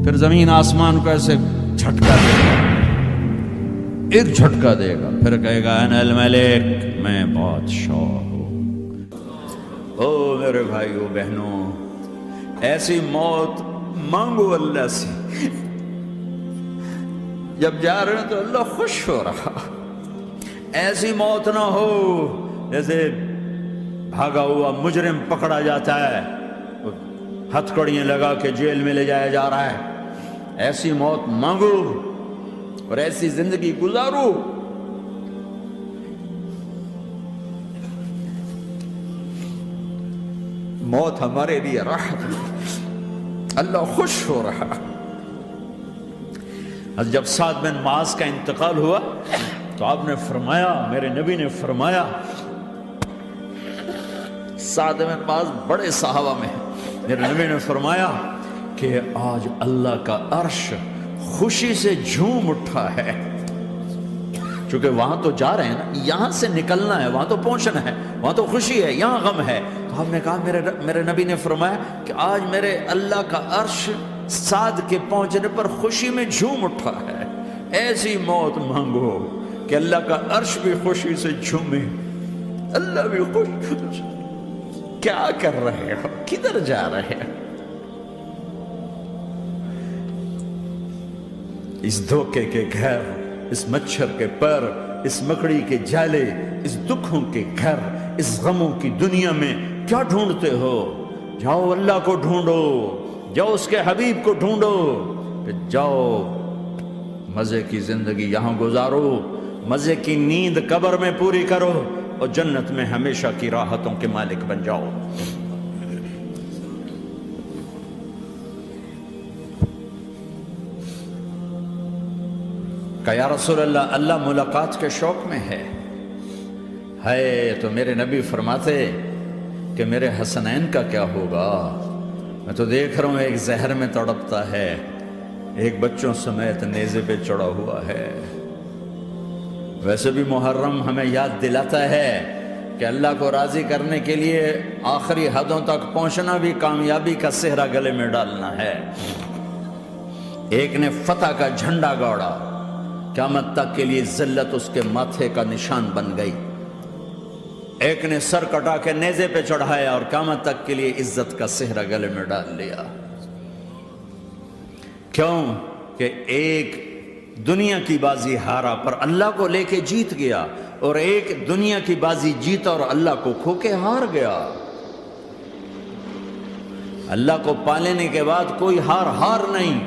پھر زمین آسمان کو ایسے جھٹکا دے گا، ایک جھٹکا دے گا، پھر کہے گا انا الملک، میں بادشاہ ہوں۔ او میرے بھائیو بہنوں، ایسی موت مانگو اللہ سے، جب جا رہے ہیں تو اللہ خوش ہو رہا۔ ایسی موت نہ ہو جیسے بھاگا ہوا مجرم پکڑا جاتا ہے، ہتھکڑیاں لگا کے جیل میں لے جایا جا رہا ہے۔ ایسی موت مانگو اور ایسی زندگی گزارو۔ موت ہمارے لیے راحت ہے، اللہ خوش ہو رہا۔ جب سعد بن معاذ کا انتقال ہوا تو آپ نے فرمایا، میرے نبی نے فرمایا، سعد بن معاذ بڑے صحابہ میں ہیں، میرے نبی نے فرمایا کہ آج اللہ کا عرش خوشی سے جھوم اٹھا ہے، چونکہ وہاں تو جا رہے ہیں نا، یہاں سے نکلنا ہے، وہاں تو پہنچنا ہے، وہاں تو خوشی ہے، یہاں غم ہے۔ تو آپ نے کہا، میرے نبی نے فرمایا کہ آج میرے اللہ کا عرش سعد کے پہنچنے پر خوشی میں جھوم اٹھا ہے۔ ایسی موت مانگو کہ اللہ کا عرش بھی خوشی سے جھومے، اللہ بھی خوش۔ کیا کر رہے ہو؟ کدھر جا رہے ہو؟ اس دھوکے کے گھر، اس مچھر کے پر، اس مکڑی کے جالے، اس دکھوں کے گھر، اس غموں کی دنیا میں کیا ڈھونڈتے ہو؟ جاؤ اللہ کو ڈھونڈو، جاؤ اس کے حبیب کو ڈھونڈو، کہ جاؤ مزے کی زندگی یہاں گزارو، مزے کی نیند قبر میں پوری کرو، اور جنت میں ہمیشہ کی راحتوں کے مالک بن جاؤ۔ کہ یا رسول اللہ، اللہ ملاقات کے شوق میں ہے۔ تو میرے نبی فرماتے کہ میرے حسنین کا کیا ہوگا؟ میں تو دیکھ رہا ہوں ایک زہر میں تڑپتا ہے، ایک بچوں سمیت نیزے پہ چڑھا ہوا ہے۔ ویسے بھی محرم ہمیں یاد دلاتا ہے کہ اللہ کو راضی کرنے کے لیے آخری حدوں تک پہنچنا بھی کامیابی کا صحرا گلے میں ڈالنا ہے۔ ایک نے فتح کا جھنڈا گاڑا، قیامت تک کے لیے ذلت اس کے ماتھے کا نشان بن گئی۔ ایک نے سر کٹا کے نیزے پہ چڑھایا اور قیامت تک کے لیے عزت کا صحرا گلے میں ڈال لیا۔ کیوں کہ ایک دنیا کی بازی ہارا پر اللہ کو لے کے جیت گیا، اور ایک دنیا کی بازی جیتا اور اللہ کو کھو کے ہار گیا۔ اللہ کو پا لینے کے بعد کوئی ہار نہیں،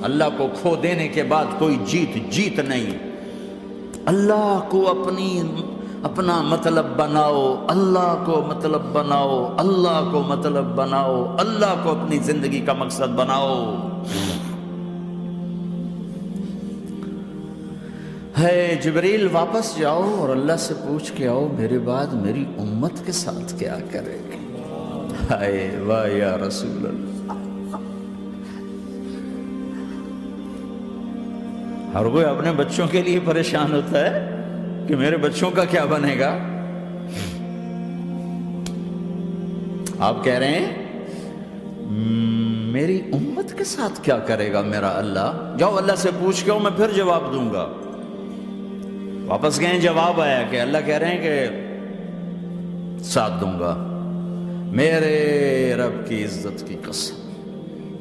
اللہ کو کھو دینے کے بعد کوئی جیت نہیں۔ اللہ کو اپنا مطلب بناؤ، اللہ کو مطلب بناؤ، اللہ کو مطلب بناؤ، اللہ کو اپنی زندگی کا مقصد بناؤ۔ جبریل واپس جاؤ اور اللہ سے پوچھ کے آؤ، میرے بعد میری امت کے ساتھ کیا کرے گی؟ واہ یا رسول اللہ۔ ہر کوئی اپنے بچوں کے لیے پریشان ہوتا ہے کہ میرے بچوں کا کیا بنے گا۔ آپ کہہ رہے ہیں میری امت کے ساتھ کیا کرے گا میرا اللہ؟ جاؤ اللہ سے پوچھ کے میں پھر جواب دوں گا۔ واپس گئے، جواب آیا کہ اللہ کہہ رہے ہیں کہ ساتھ دوں گا، میرے رب کی عزت کی قسم،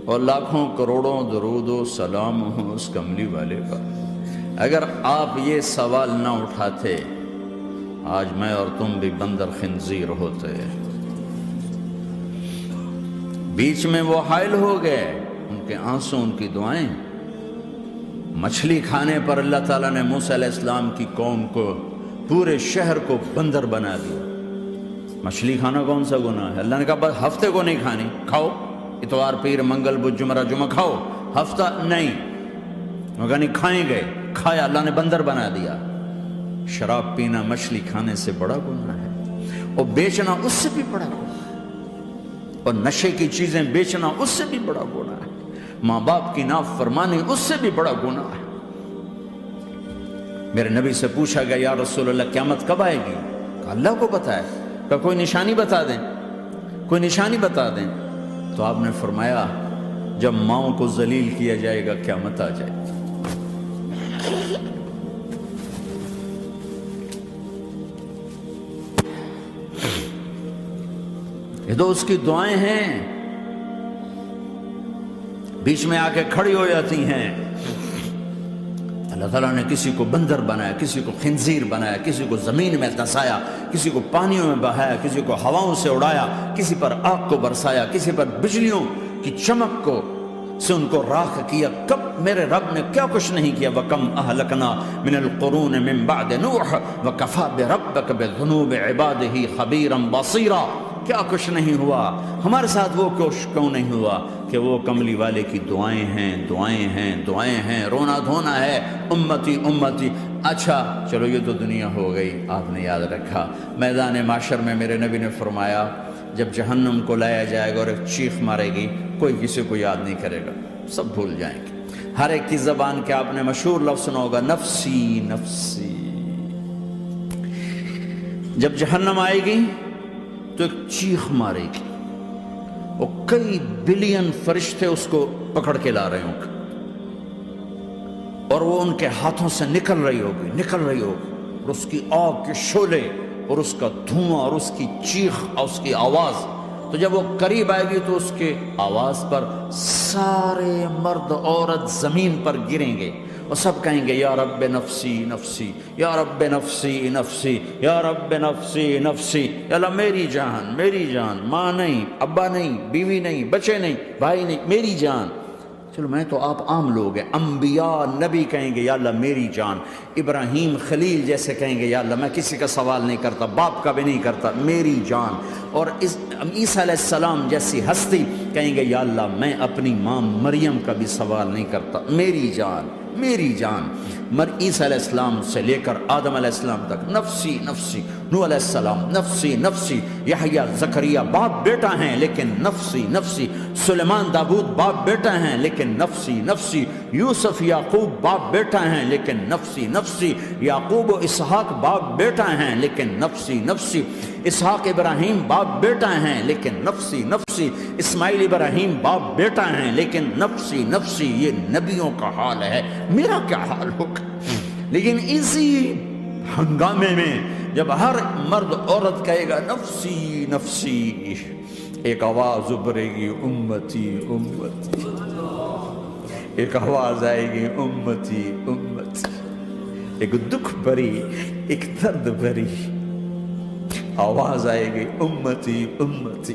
اور لاکھوں کروڑوں درود و سلام ہوں اس کملی والے کا۔ اگر آپ یہ سوال نہ اٹھاتے، آج میں اور تم بھی بندر خنزیر ہوتے۔ بیچ میں وہ حائل ہو گئے، ان کے آنسو، ان کی دعائیں۔ مچھلی کھانے پر اللہ تعالیٰ نے موسیٰ علیہ السلام کی قوم کو، پورے شہر کو بندر بنا دیا۔ مچھلی کھانا کون سا گناہ ہے؟ اللہ نے کہا بس ہفتے کو نہیں کھانی، کھاؤ، اتوار پیر منگل بدھ جمعہ جمعہ کھاؤ، ہفتہ نہیں۔ مگر نہیں کھائیں گے، کھایا، اللہ نے بندر بنا دیا۔ شراب پینا مچھلی کھانے سے بڑا گناہ ہے، اور بیچنا اس سے بھی بڑا گناہ ہے، اور نشے کی چیزیں بیچنا اس سے بھی بڑا گناہ ہے، ماں باپ کی نافرمانی اس سے بھی بڑا گناہ ہے۔ میرے نبی سے پوچھا گیا یا رسول اللہ قیامت کب آئے گی؟ کہا اللہ کو پتہ ہے۔ کہا کوئی نشانی بتا دیں، کوئی نشانی بتا دیں۔ تو آپ نے فرمایا جب ماؤں کو ذلیل کیا جائے گا قیامت آ جائے گی۔ یہ تو اس کی دعائیں ہیں، بیچ میں آ کے کھڑی ہو جاتی ہیں۔ اللہ تعالیٰ نے کسی کو بندر بنایا، کسی کو خنزیر بنایا، کسی کو زمین میں دھسایا، کسی کو پانیوں میں بہایا، کسی کو ہواؤں سے اڑایا، کسی پر آگ کو برسایا، کسی پر بجلیوں کی چمک کو سے ان کو راکھ کیا۔ کب میرے رب نے کیا کچھ نہیں کیا۔ وَكَمْ أَهْلَكْنَا مِنَ الْقُرُونِ مِنْ بَعْدِ نُوحٍ وَكَفَى بِرَبِّكَ بِذُنُوبِ عِبَادِهِ خَبِيرًا بَصِيرًا۔ کیا کچھ نہیں ہوا ہمارے ساتھ، وہ کچھ کیوں نہیں ہوا کہ وہ کملی والے کی دعائیں ہیں، دعائیں ہیں، دعائیں ہیں، رونا دھونا ہے، امتی امتی۔ اچھا چلو یہ تو دنیا ہو گئی، آپ نے یاد رکھا میدان معاشر میں میرے نبی نے فرمایا جب جہنم کو لایا جائے گا اور ایک چیخ مارے گی، کوئی کسی کو یاد نہیں کرے گا، سب بھول جائیں گے۔ ہر ایک کی زبان کے آپ نے مشہور لفظ سنا ہوگا، نفسی نفسی۔ جب جہنم آئے گی تو ایک چیخ مارے گی، اور کئی بلین فرشتے اس کو پکڑ کے لا رہے ہوں گے، اور وہ ان کے ہاتھوں سے نکل رہی ہوگی اور اس کی آگ کے شعلے اور اس کا دھواں اور اس کی چیخ اور اس کی آواز۔ تو جب وہ قریب آئے گی تو اس کے آواز پر سارے مرد عورت زمین پر گریں گے اور سب کہیں گے یا رب نفسی نفسی، یا رب نفسی نفسی، یا رب نفسی نفسی۔ یا اللہ میری جان، میری جان، ماں نہیں، ابا نہیں، بیوی نہیں، بچے نہیں، بھائی نہیں، میری جان۔ چلو میں تو آپ عام لوگ ہیں، انبیاء نبی کہیں گے یا اللہ میری جان، ابراہیم خلیل جیسے کہیں گے یا اللہ میں کسی کا سوال نہیں کرتا، باپ کا بھی نہیں کرتا، میری جان۔ اور عیسیٰ علیہ السلام جیسی ہستی کہیں گے یا اللہ میں اپنی ماں مریم کا بھی سوال نہیں کرتا، میری جان، میری جان۔ عیسیٰ علیہ السلام سے لے کر آدم علیہ السلام تک نفسی نفسی، نوح علیہ السلام نفسی نفسی، یحییٰ زکریا باپ بیٹا ہیں لیکن نفسی نفسی، سلیمان داؤد باپ بیٹا ہیں لیکن نفسی نفسی، یوسف یعقوب باپ بیٹا ہیں لیکن نفسی نفسی، یعقوب و اسحاق باپ بیٹا ہیں لیکن نفسی نفسی، اسحاق ابراہیم باپ بیٹا ہیں لیکن نفسی نفسی، اسماعیل ابراہیم باپ بیٹا ہیں لیکن نفسی نفسی۔ یہ نبیوں کا حال ہے، میرا کیا حال ہوگا؟ لیکن اسی ہنگامے میں جب ہر مرد عورت کہے گا نفسی نفسی، ایک آواز ابھرے گی امتی امتی، ایک آواز آئے گی امتی امتی، ایک دکھ بھری، ایک درد بھری آواز آئے گی امتی امتی۔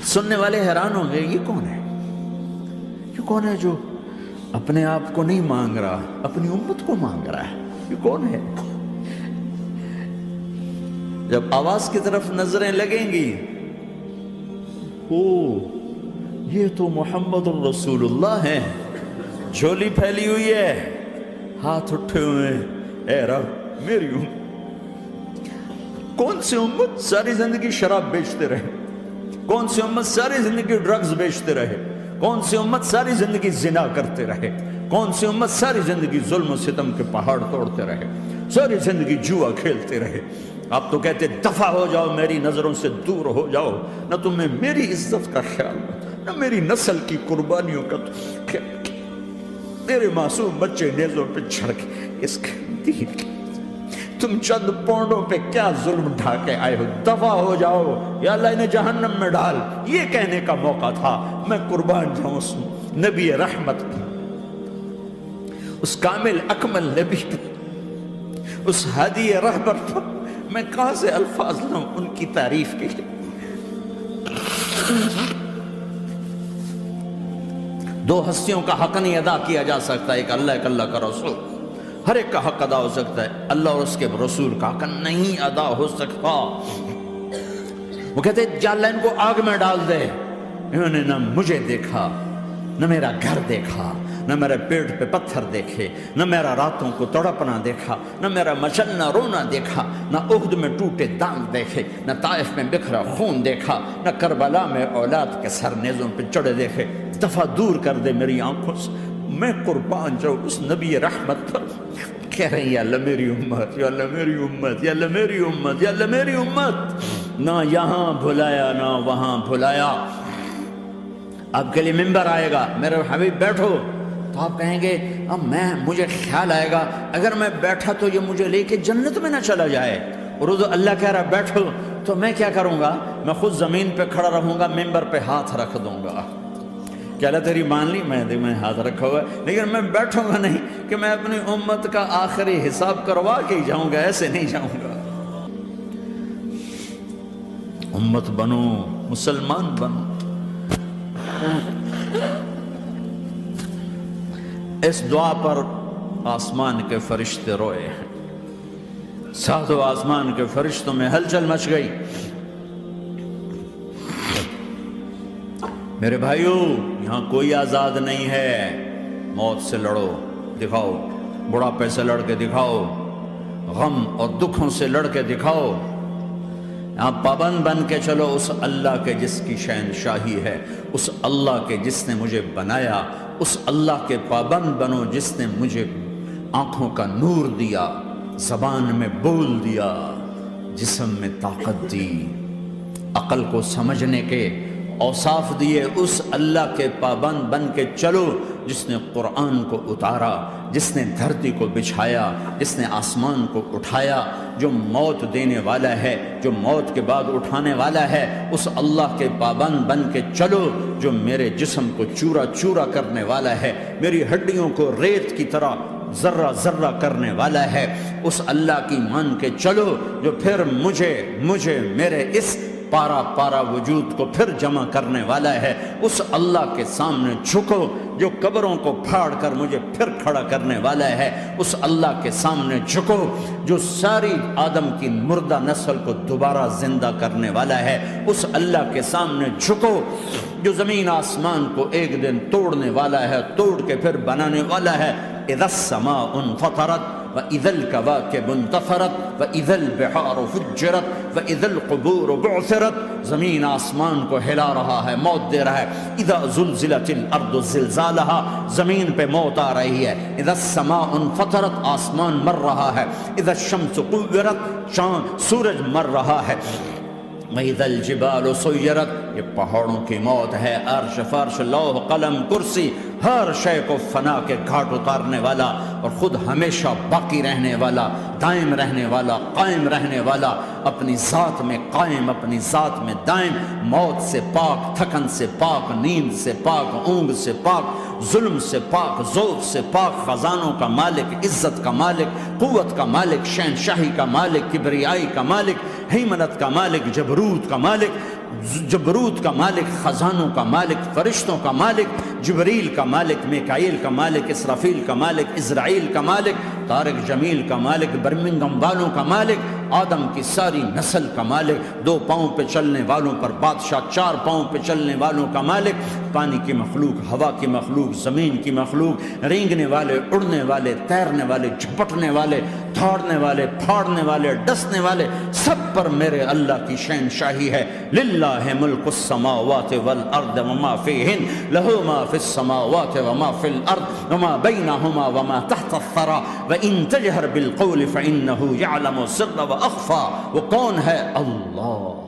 سننے والے حیران ہوں گے یہ کون ہے، یہ کون ہے جو اپنے آپ کو نہیں مانگ رہا، اپنی امت کو مانگ رہا ہے، یہ کون ہے؟ جب آواز کی طرف نظریں لگیں گی، او یہ تو محمد الرسول اللہ ہے، جھولی پھیلی ہوئی ہے، ہاتھ اٹھے ہوئے ہیں، اے رب میری امت۔ کون سی امت ساری زندگی شراب بیچتے رہے، کون سی امت ساری زندگی ڈرگز بیچتے رہے، کون سی امت ساری زندگی زنا کرتے رہے، کون سی امت ساری زندگی ظلم و ستم کے پہاڑ توڑتے رہے، ساری زندگی جوا کھیلتے رہے۔ آپ تو کہتے دفع ہو جاؤ، میری نظروں سے دور ہو جاؤ، نہ تمہیں میری عزت کا خیال، نہ میری نسل کی قربانیوں کا خیال، میرے معصوم بچے نیزوں پہ چڑھ کے اس کے دین کی تم چند پونڈوں پہ کیا ظلم ڈھا کے آئے ہو، دفع ہو جاؤ، یا اللہ انہیں جہنم میں ڈال۔ یہ کہنے کا موقع تھا، میں قربان جاؤں اس نبی رحمت کی، اس کامل اکمل نبی پر، اس ہادی رہبر پر میں کہاں سے الفاظ لوں ان کی تعریف کے لیے۔ دو ہستیوں کا حق نہیں ادا کیا جا سکتا، ایک اللہ، ایک اللہ کا رسول۔ ہر ایک کا حق ادا ہو سکتا ہے، اللہ اور اس کے رسول کا حق نہیں ادا ہو سکتا۔ وہ کہتے جا اللہ ان کو آگ میں ڈال دے، انہوں نے نہ مجھے دیکھا، نہ میرا گھر دیکھا، نہ میرے پیٹ پہ پتھر دیکھے، نہ میرا راتوں کو تڑپنا دیکھا، نہ میرا مچلنا رونا دیکھا، نہ احد میں ٹوٹے دانت دیکھے، نہ طائف میں بکھرا خون دیکھا، نہ کربلا میں اولاد کے سر نیزوں پہ چڑھے دیکھے۔ دفعہ دور کر دے میری آنکھوں سے، میں قربان جاؤں اس نبی رحمت پر۔ کہہ رہے ہیں یا اللہ میری امت، یا اللہ میری امت، یا اللہ میری امت، یا اللہ میری امت۔ نہ یہاں بھلایا نہ وہاں بھلایا، آپ کے لیے ممبر آئے گا، میرے حبیب بیٹھو، تو آپ کہیں گے اب مجھے خیال آئے گا اگر میں بیٹھا تو یہ مجھے لے کے جنت میں نہ چلا جائے، اور اللہ کہہ رہا بیٹھو، تو میں کیا کروں گا؟ میں خود زمین پہ کھڑا رہوں گا، ممبر پہ ہاتھ رکھ دوں گا کہ اللہ تیری مان لی، میں ہاتھ رکھا ہوا ہے، لیکن میں بیٹھوں گا نہیں کہ میں اپنی امت کا آخری حساب کروا کے ہی جاؤں گا، ایسے نہیں جاؤں گا۔ امت بنو، مسلمان بنو۔ اس دعا پر آسمان کے فرشتے روئے ہیں، ساتوں آسمان کے فرشتوں میں ہلچل مچ گئی۔ میرے بھائیو، یہاں کوئی آزاد نہیں ہے، موت سے لڑو، دکھاؤ، بڑھاپے سے لڑ کے دکھاؤ، غم اور دکھوں سے لڑ کے دکھاؤ، یہاں پابند بن کے چلو اس اللہ کے جس کی شہنشاہی ہے، اس اللہ کے جس نے مجھے بنایا، اس اللہ کے پابند بنو جس نے مجھے آنکھوں کا نور دیا، زبان میں بول دیا، جسم میں طاقت دی، عقل کو سمجھنے کے اوصاف دیے، اس اللہ کے پابند بن کے چلو جس نے قرآن کو اتارا، جس نے دھرتی کو بچھایا، جس نے آسمان کو اٹھایا، جو موت دینے والا ہے، جو موت کے بعد اٹھانے والا ہے، اس اللہ کے پابند بن کے چلو جو میرے جسم کو چورا چورا کرنے والا ہے، میری ہڈیوں کو ریت کی طرح ذرہ ذرہ کرنے والا ہے، اس اللہ کی مان کے چلو جو پھر مجھے میرے اس پارا پارا وجود کو پھر جمع کرنے والا ہے، اس اللہ کے سامنے جھکو جو قبروں کو پھاڑ کر مجھے پھر کھڑا کرنے والا ہے، اس اللہ کے سامنے جھکو جو ساری آدم کی مردہ نسل کو دوبارہ زندہ کرنے والا ہے، اس اللہ کے سامنے جھکو جو زمین آسمان کو ایک دن توڑنے والا ہے، توڑ کے پھر بنانے والا ہے۔ اذا السماء انفطرت وَإِذَا الْكَوَاكِبُ انتَثَرَتْ وَإِذَا الْبِحَارُ فُجِّرَتْ وَإِذَا الْقُبُورُ بُعْثِرَتْ، زمین آسمان کو ہلا رہا ہے، موت دے رہا ہے۔ اِذَا زُلْزِلَتِ الْأَرْضُ زِلْزَالَهَا، زمین پہ موت آ رہی ہے۔ اِذَا السَّمَاءُ انفطرت، آسمان مر رہا ہے۔ اِذَا الشَّمْسُ كُوِّرَتْ، سورج مر رہا ہے۔ وَإِذَا الْجِبَالُ سُيِّرَتْ، یہ پہاڑوں کی موت ہے۔ عرش فرش لوح قلم کرسی، ہر شے کو فنا کے گھاٹ اتارنے والا اور خود ہمیشہ باقی رہنے والا، دائم رہنے والا، قائم رہنے والا، اپنی ذات میں قائم، اپنی ذات میں دائم، موت سے پاک، تھکن سے پاک، نیند سے پاک، اونگ سے پاک، ظلم سے پاک، ذوق سے پاک، خزانوں کا مالک، عزت کا مالک، قوت کا مالک، شہنشاہی کا مالک، کبریائی کا مالک، ہیمنت کا مالک، جبروت کا مالک، خزانوں کا مالک، فرشتوں کا مالک، جبریل کا مالک، میکائیل کا مالک، اسرافیل کا مالک، اسرائیل کا مالک، طارق جمیل کا مالک، برمنگم والوں کا مالک، آدم کی ساری نسل کا مالک، 2 پاؤں پہ چلنے والوں پر بادشاہ، 4 پاؤں پہ چلنے والوں کا مالک، پانی کی مخلوق، ہوا کی مخلوق، زمین کی مخلوق، رینگنے والے، اڑنے والے، تیرنے والے، جھپٹنے والے، دھاڑنے والے، پھاڑنے والے، ڈسنے والے، سب پر میرے اللہ کی شہنشاہی ہے۔ للہ ملک السماوات والارض وما فیہن، لہ ما فی السماوات وما فی الارض وما بینہما وما تحت الثری وان تجہر بالقول فانہ یعلم السر واخفی۔ وہ کون ہے؟ اللہ۔